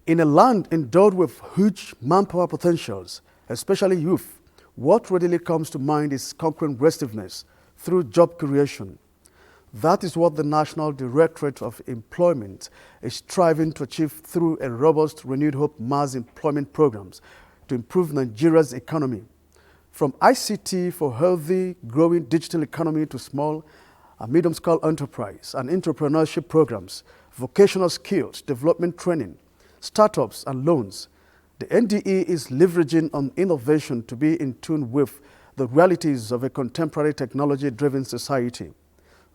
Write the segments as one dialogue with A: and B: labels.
A: In a land endowed with huge manpower potentials, especially youth, what readily comes to mind is conquering restiveness through job creation. That is what the National Directorate of Employment is striving to achieve through a robust Renewed Hope mass employment programs to improve Nigeria's economy. From ICT for healthy, growing digital economy to small and medium-scale enterprise and entrepreneurship programs, vocational skills, development training, startups and loans, the NDE is leveraging on innovation to be in tune with the realities of a contemporary technology-driven society.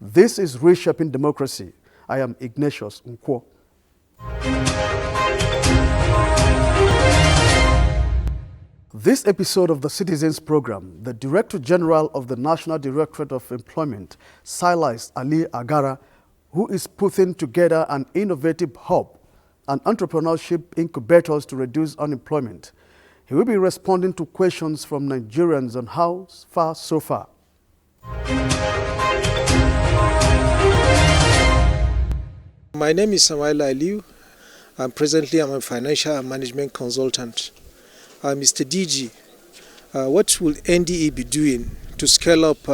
A: This is Reshaping Democracy. I am Ignatius Nkwo. This episode of the Citizens Program, the Director General of the National Directorate of Employment, Silas Ali Agara, who is putting together an innovative hub and entrepreneurship incubators to reduce unemployment. He will be responding to questions from Nigerians on how far so far.
B: My name is Samuel Aliu. I'm a financial and management consultant. Mr. DG, what will NDE be doing to scale up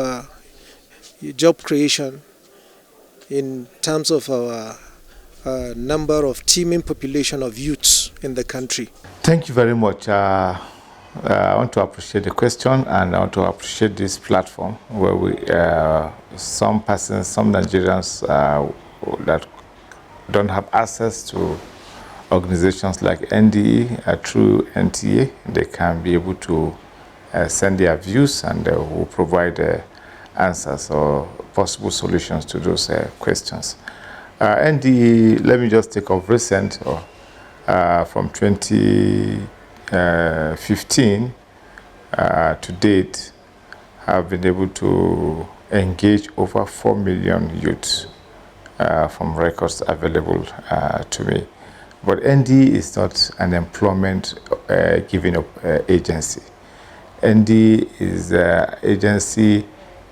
B: job creation in terms of our number of teeming population of youths in the country?
C: Thank you very much. I want to appreciate the question, and I want to appreciate this platform where some Nigerians that don't have access to organizations like NDE through NTA, they can be able to send their views, and we'll provide answers or possible solutions to those questions. NDE, let me just take off recent, from 2015 to date, have been able to engage over 4 million youths from records available to me. But NDE is not an employment giving agency. NDE is an agency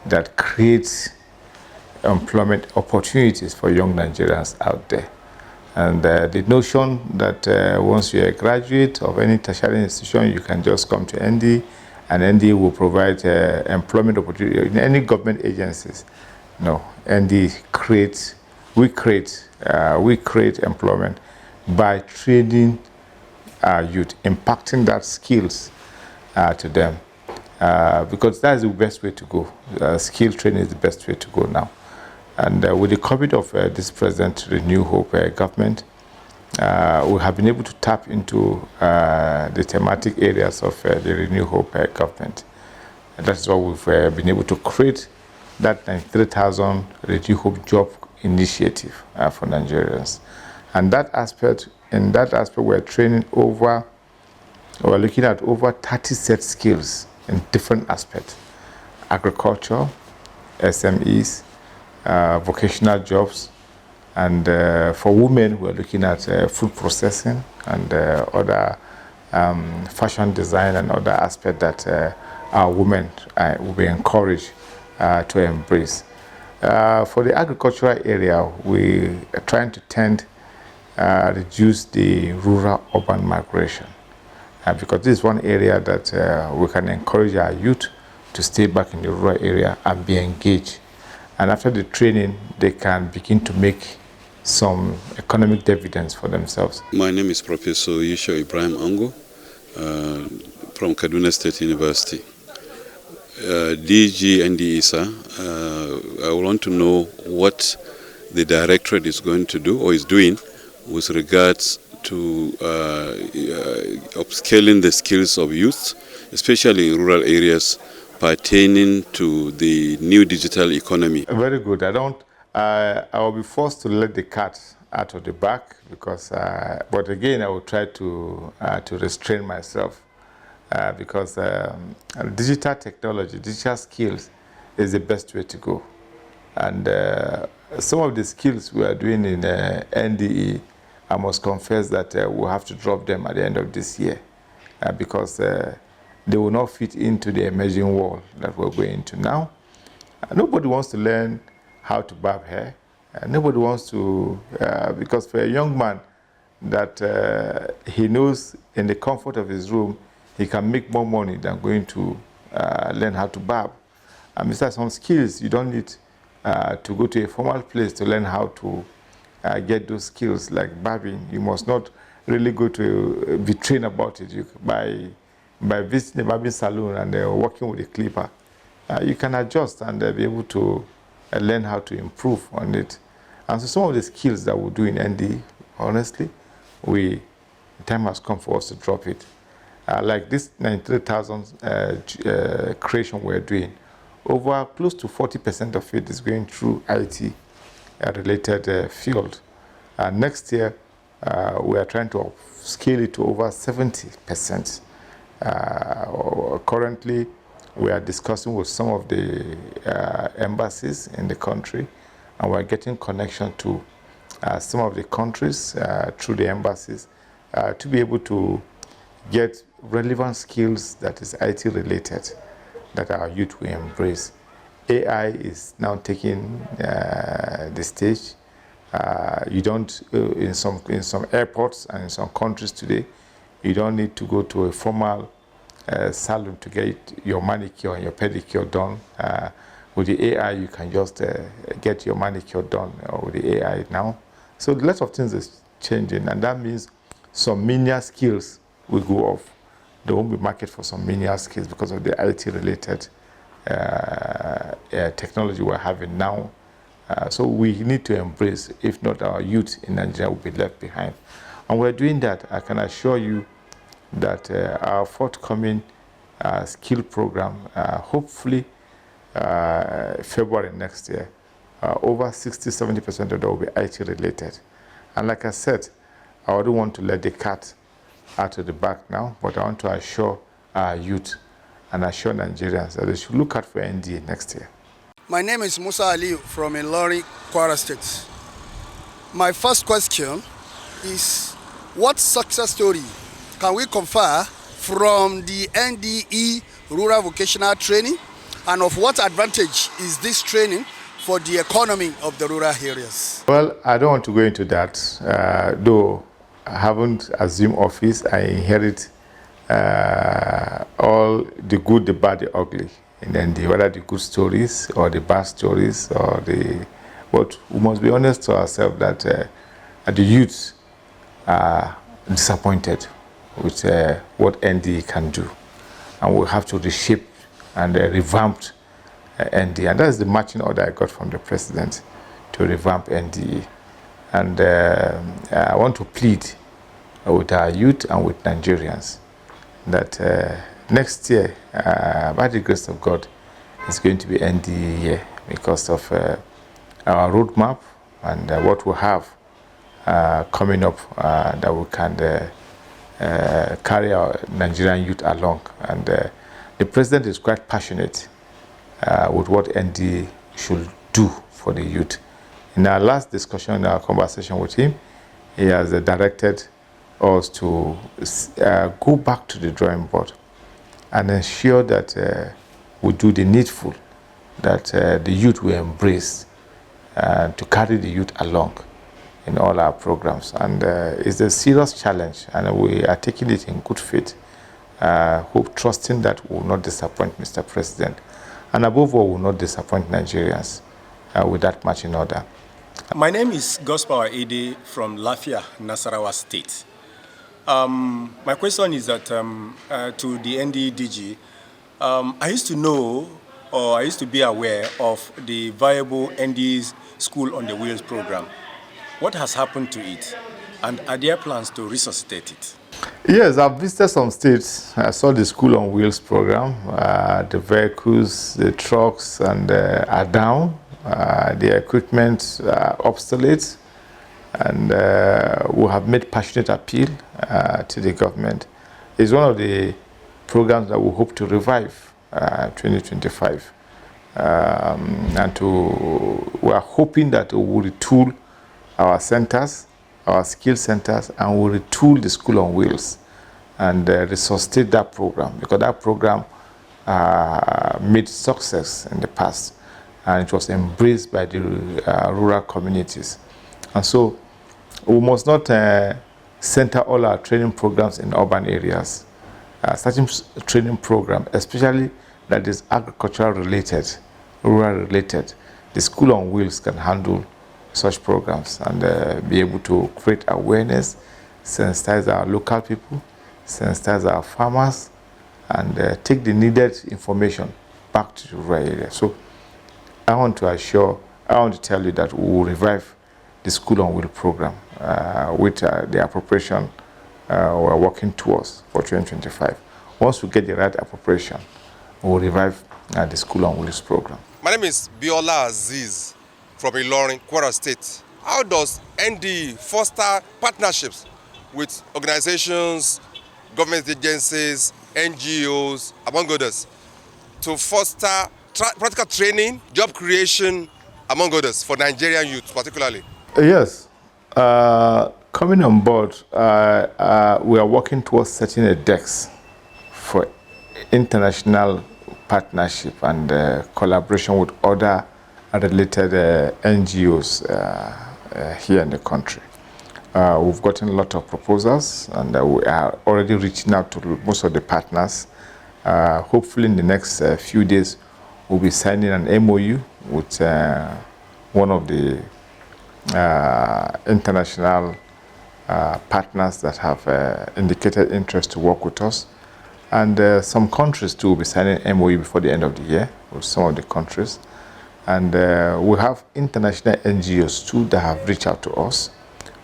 C: that creates employment opportunities for young Nigerians out there. And the notion that once you're a graduate of any tertiary institution, you can just come to NDE, and NDE will provide employment opportunity in any government agencies. No, NDE we create employment by training youth, impacting that skills to them, because that's the best way to go. Skill training is the best way to go now. And with the coming of this present Renew Hope government, we have been able to tap into the thematic areas of the Renew Hope government. And that's why we've been able to create that 93,000 Renew Hope job initiative for Nigerians. And in that aspect, we're looking at over 30 set skills in different aspects: agriculture, SMEs, vocational jobs, and for women, we're looking at food processing and other fashion design and other aspects that our women will be encouraged to embrace. For the agricultural area, we are trying to reduce the rural-urban migration, because this is one area that we can encourage our youth to stay back in the rural area and be engaged. And after the training, they can begin to make some economic dividends for themselves.
D: My name is Professor Yusha Ibrahim Ango from Kaduna State University. DG Nde, sir, I want to know what the directorate is going to do or is doing with regards to upscaling the skills of youth, especially in rural areas, pertaining to the new digital economy.
C: Very good. I will be forced to let the cat out of the bag, because, but again, I will try to restrain myself because digital technology, digital skills is the best way to go. And some of the skills we are doing in NDE, I must confess that we'll have to drop them at the end of this year because they will not fit into the emerging world that we're going into now. Nobody wants to learn how to barb hair. Nobody wants to, because for a young man that he knows in the comfort of his room, he can make more money than going to learn how to barb. And besides some skills, you don't need to go to a formal place to learn how to get those skills like barbing. You must not really go to be trained about it. By visiting a barbing salon and working with a clipper, you can adjust and be able to learn how to improve on it. And so some of the skills that we do in ND, honestly, the time has come for us to drop it. Like this 93,000 creation we're doing, over close to 40% of it is going through IT related field. Next year, we are trying to scale it to over 70%. Currently, we are discussing with some of the embassies in the country, and we're getting connection to some of the countries through the embassies to be able to get relevant skills that is IT related that our youth will embrace. AI is now taking the stage. You don't, in some airports and in some countries today, you don't need to go to a formal salon to get your manicure and your pedicure done. With the AI, you can just get your manicure done with the AI now. So lots of things is changing, and that means some menial skills will go off. There won't be market for some menial skills because of the IT-related technology we're having now. So we need to embrace, if not our youth in Nigeria will be left behind. And we're doing that. I can assure you that our forthcoming skill program, hopefully February next year, over 60-70% of that will be IT related. And like I said, I don't want to let the cat out of the bag now, but I want to assure our youth and assure Nigerians that they should look out for NDA next year.
E: My name is Musa Aliu from Ilori, Kwara State. My first question is, what success story can we confer from the NDE Rural Vocational Training, and of what advantage is this training for the economy of the rural areas?
C: Well, I don't want to go into that, though I haven't assumed office. I inherit all the good, the bad, the ugly, and then whether the good stories or the bad stories or the. But we must be honest to ourselves that the youths are disappointed with what NDE can do, and we have to reshape and revamp NDE, and that's the marching order I got from the president to revamp NDE. And I want to plead with our youth and with Nigerians that next year, by the grace of God, it's going to be NDE year because of our roadmap and what we have coming up that we can carry our Nigerian youth along. And the president is quite passionate with what NDE should do for the youth. In our last discussion, in our conversation with him, he has directed us to go back to the drawing board and ensure that we do the needful, that the youth will embrace to carry the youth along in all our programs. And it's a serious challenge, and we are taking it in good faith, hope, trusting that we will not disappoint Mr. President, and above all, will not disappoint Nigerians with that marching order.
F: My name is Gospel Ede from Lafia, Nasarawa State. My question is that to the NDDG, I used to know, or I used to be aware of the viable ND's School on the Wheels program. What has happened to it, and are there plans to resuscitate it?
C: Yes, I've visited some states. I saw the School on Wheels program. The vehicles, the trucks, and are down. The equipment obsolete, and we have made passionate appeal to the government. It's one of the programs that we hope to revive 2025. We are hoping that we will retool our centers, our skill centers, and we'll retool the school on wheels and resuscitate that program, because that program made success in the past and it was embraced by the rural communities. And so we must not center all our training programs in urban areas. Certain training program, especially that is agricultural related, rural related, the school on wheels can handle such programs and be able to create awareness, sensitize our local people, sensitize our farmers, and take the needed information back to the rural area. So I want to tell you that we will revive the school on wheel program with the appropriation we're working towards for 2025. Once we get the right appropriation, we will revive the school on wheels program.
G: My name is Biola Aziz from Ilorin, Kwara State. How does ND foster partnerships with organizations, government agencies, NGOs, among others, to foster practical training, job creation, among others, for Nigerian youth particularly?
C: Yes. Coming on board, we are working towards setting a DEX for international partnership and collaboration with other related NGOs here in the country. We've gotten a lot of proposals and we are already reaching out to most of the partners. Hopefully in the next few days, we'll be signing an MOU with one of the international partners that have indicated interest to work with us. And some countries too will be signing MOU before the end of the year with some of the countries. And we have international NGOs too that have reached out to us.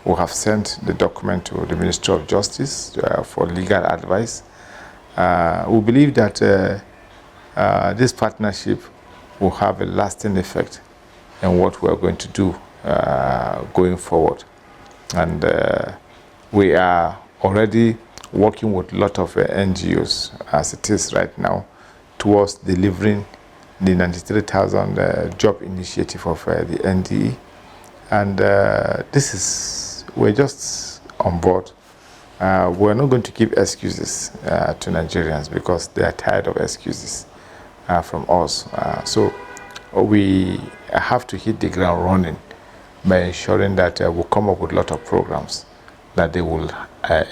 C: We have sent the document to the Ministry of Justice for legal advice. We believe that this partnership will have a lasting effect in what we are going to do going forward. And we are already working with a lot of NGOs as it is right now towards delivering the 93,000 job initiative of the NDE. And we're just on board. We're not going to give excuses to Nigerians because they are tired of excuses from us. So we have to hit the ground running by ensuring that we'll come up with a lot of programs that they will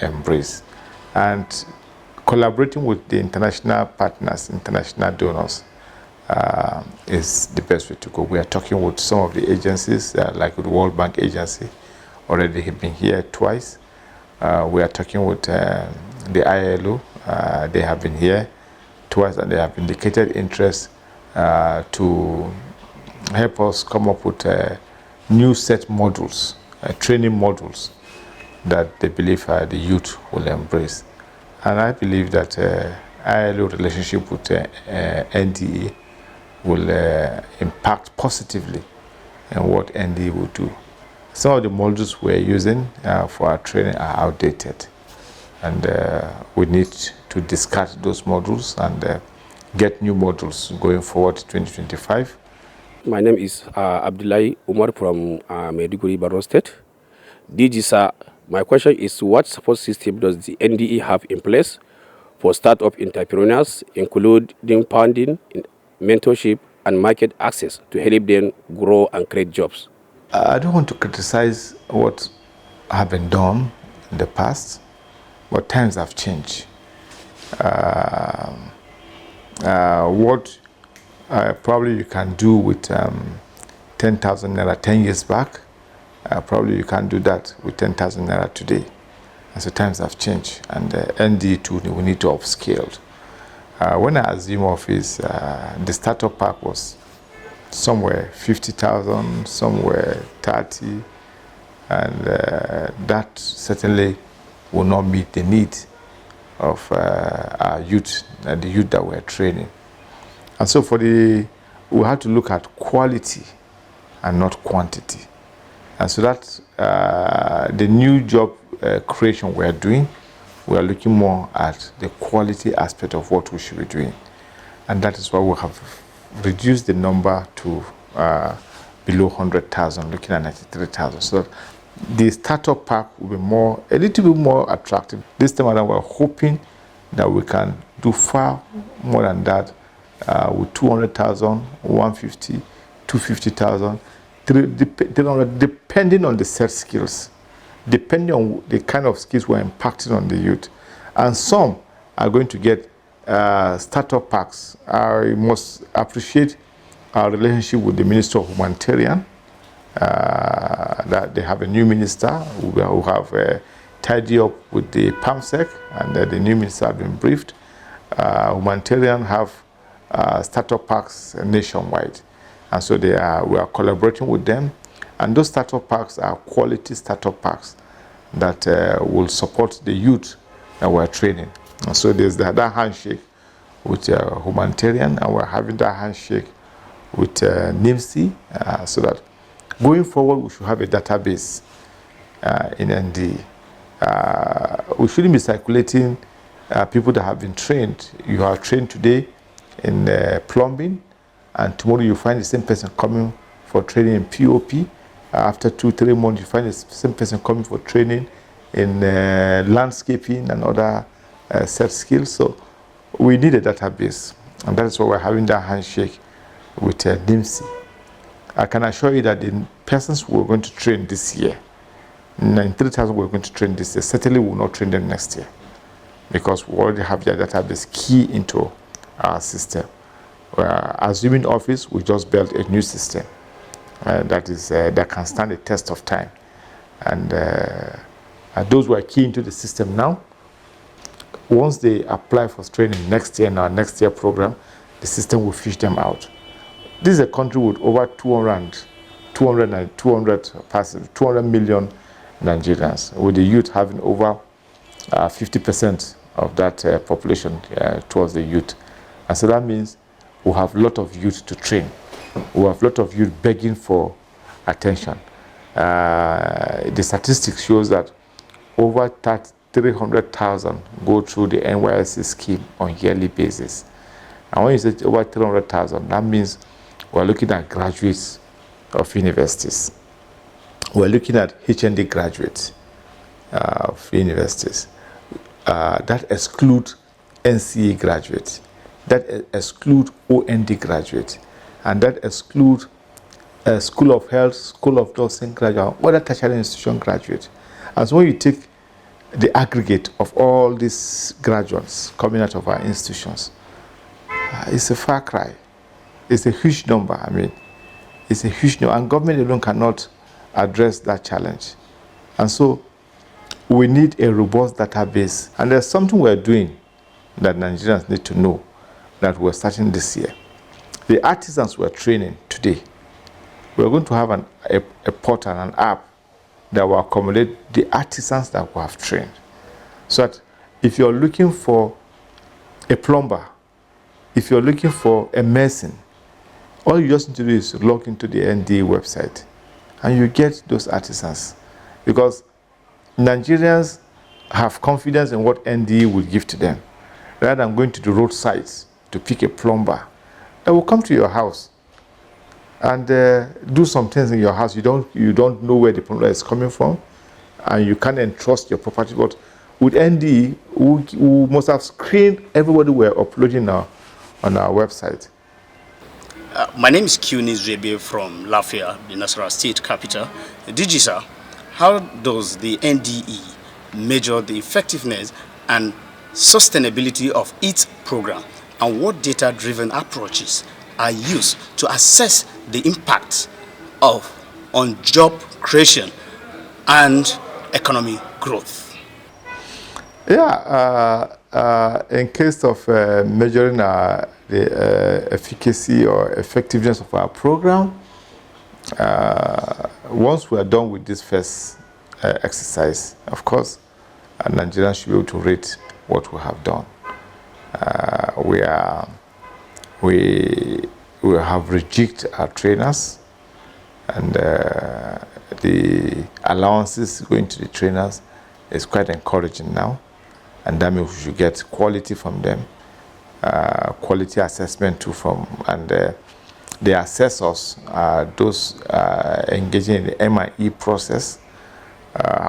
C: embrace. And collaborating with the international partners, international donors, is the best way to go. We are talking with some of the agencies, like the World Bank Agency, already have been here twice. We are talking with the ILO. They have been here twice and they have indicated interest to help us come up with new set modules, training modules that they believe the youth will embrace. And I believe that ILO relationship with NTA will impact positively in what NDE will do. Some of the modules we're using for our training are outdated, and we need to discard those modules and get new modules going forward to 2025.
H: My name is Abdullahi Umar from Maiduguri, Borno State. DG sir, my question is, what support system does the NDE have in place for startup entrepreneurs, including funding, mentorship, and market access to help them grow and create jobs?
C: I don't want to criticize what have been done in the past, but times have changed. What probably you can do with 10,000 naira 10 years back, probably you can't do that with 10,000 naira today. And so times have changed, and ND too, we need to upscale. When I assumed office, the startup pack was somewhere 50,000, somewhere 30, and that certainly will not meet the need of our youth, the youth that we're training. And so we have to look at quality and not quantity. And so that the new job creation we're doing we are looking more at the quality aspect of what we should be doing. And that is why we have reduced the number to below 100,000, looking at 93,000. So that the startup pack will be a little bit more attractive. This time around, we're hoping that we can do far more than that with 200,000, 150, 250,000, 300, depending on the set skills, depending on the kind of skills we're impacting on the youth. And some are going to get startup packs. I must appreciate our relationship with the Minister of Humanitarian, that they have a new minister who have tidied up with the PAMSEC, and the new minister have been briefed. Humanitarian have startup packs nationwide, and so we are collaborating with them, and those startup packs are quality startup packs that will support the youth that we're training. And so there's that handshake with Humanitarian, and we're having that handshake with NIMC, so that going forward we should have a database in ND. We shouldn't be circulating people that have been trained. You are trained today in plumbing, and tomorrow you find the same person coming for training in POP. After 2-3 months, you find the same person coming for training in landscaping and other set skills. So we need a database, and that is why we're having that handshake with NIMC. I can assure you that the persons we're going to train this year, 93,000 we're going to train this year, certainly will not train them next year, because we already have their database key into our system. Assuming office, we just built a new system that can stand the test of time. And those who are key into the system now, once they apply for training next year in our next year program, the system will fish them out. This is a country with over 200 million Nigerians, with the youth having over 50% of that population towards the youth. And so that means we have a lot of youth to train. We have a lot of youth begging for attention. The statistics shows that over 300,000 go through the NYSC scheme on a yearly basis. And when you say over 300,000, that means we're looking at graduates of universities. We're looking at HND graduates of universities. That exclude NCA graduates. That exclude OND graduates. And that exclude School of Health, School of Nursing graduates, other tertiary institution graduates. And so when you take the aggregate of all these graduates coming out of our institutions, it's a far cry. It's a huge number. I mean, it's a huge number, and government alone cannot address that challenge. And so we need a robust database. And there's something we're doing that Nigerians need to know that we're starting this year. The artisans we're training today, we're going to have a portal, an app that will accommodate the artisans that we have trained. So that if you're looking for a plumber, if you're looking for a mason, all you just need to do is log into the NDA website and you get those artisans. Because Nigerians have confidence in what NDA will give to them, rather than going to the roadsides to pick a plumber that will come to your house and do some things in your house. You don't know where the plumber is coming from, and you can't entrust your property. But with NDE, we must have screened everybody we're uploading on our website.
I: My name is D G Nde from Lafia, the Nasarawa state capital. DG sir, how does the NDE measure the effectiveness and sustainability of its program, and what data-driven approaches are used to assess the impact on job creation and economic growth?
C: Yeah, in case of measuring the efficacy or effectiveness of our program, once we are done with this first exercise, of course, Nigerians should be able to rate what we have done. We have rejigged our trainers, and the allowances going to the trainers is quite encouraging now. and that means we should get quality from them, quality assessment too and the assessors, those engaging in the MIE process.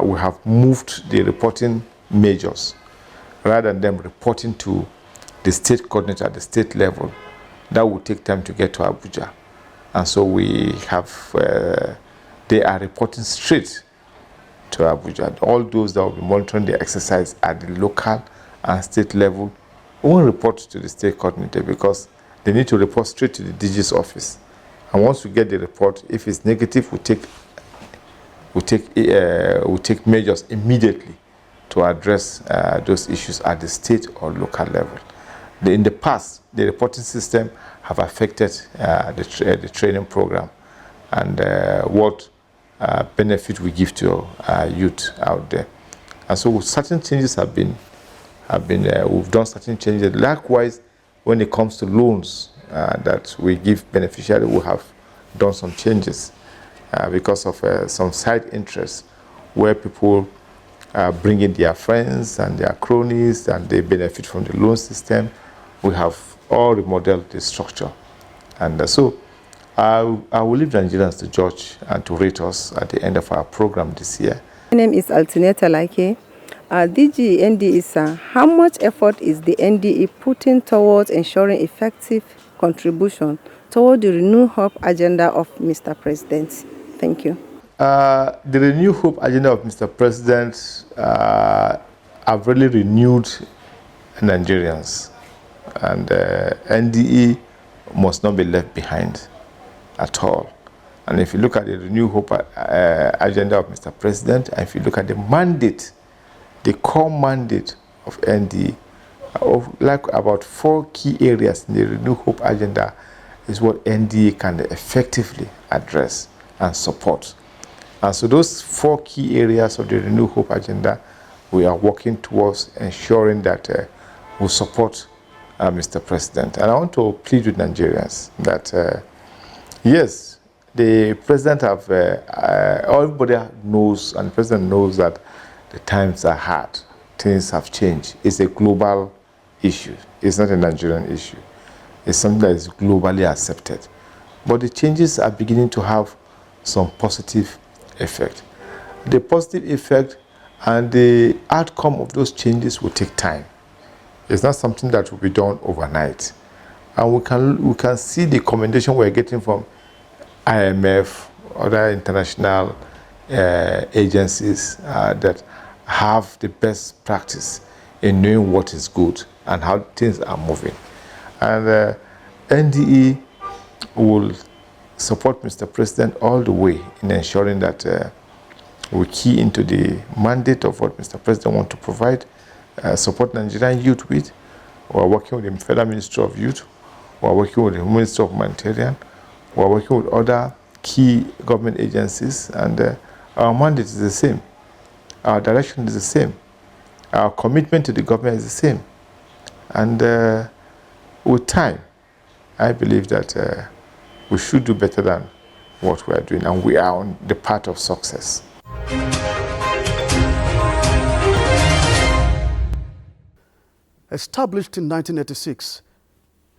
C: We have moved the reporting majors rather than them reporting to the state coordinator at the state level. That will take time to get to Abuja. And so we have, they are reporting straight to Abuja. All those that will be monitoring the exercise at the local and state level won't report to the state coordinator because they need to report straight to the DG's office. And once we get the report, if it's negative, we take measures immediately to address those issues at the state or local level. In the past, the reporting system have affected the training program and what benefit we give to youth out there. And so certain changes we've done certain changes. Likewise, when it comes to loans that we give beneficiaries, we have done some changes because of some side interests where people bring in their friends and their cronies and they benefit from the loan system. We have all remodeled the structure. And so I will leave Nigerians to judge and to rate us at the end of our program this year.
J: My name is Alternata Like. DG Nde, how much effort is the NDE putting towards ensuring effective contribution toward the Renew Hope agenda of Mr. President? Thank you.
C: The Renew Hope agenda of Mr. President have really renewed Nigerians, and NDE must not be left behind at all. And if you look at the Renew Hope agenda of Mr. President, and if you look at the mandate, the core mandate of NDE, like about 4 key areas in the Renew Hope agenda is what NDE can effectively address and support. And so those 4 key areas of the Renew Hope agenda, we are working towards ensuring that we support Mr. President. And I want to plead with Nigerians that, yes, the President everybody knows, and the President knows that the times are hard. Things have changed. It's a global issue. It's not a Nigerian issue. It's something that is globally accepted. But the changes are beginning to have some positive effect. The positive effect and the outcome of those changes will take time. It's not something that will be done overnight. And we can see the commendation we're getting from IMF, other international agencies that have the best practice in knowing what is good and how things are moving. And NDE will support Mr. President all the way in ensuring that we key into the mandate of what Mr. President wants to provide, support Nigerian youth with. We are working with the Federal Ministry of Youth. We are working with the Ministry of Humanitarian. We are working with other key government agencies, and our mandate is the same. Our direction is the same. Our commitment to the government is the same. And with time, I believe that we should do better than what we are doing, and we are on the path of success.
A: Established in 1986,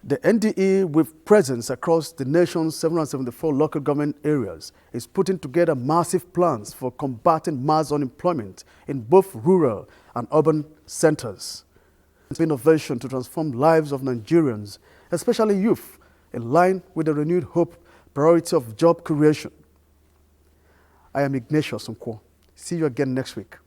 A: the NDE, with presence across the nation's 774 local government areas, is putting together massive plans for combating mass unemployment in both rural and urban centers. It's innovation to transform lives of Nigerians, especially youth, in line with the renewed hope priority of job creation. I am Ignatius Nkwo. See you again next week.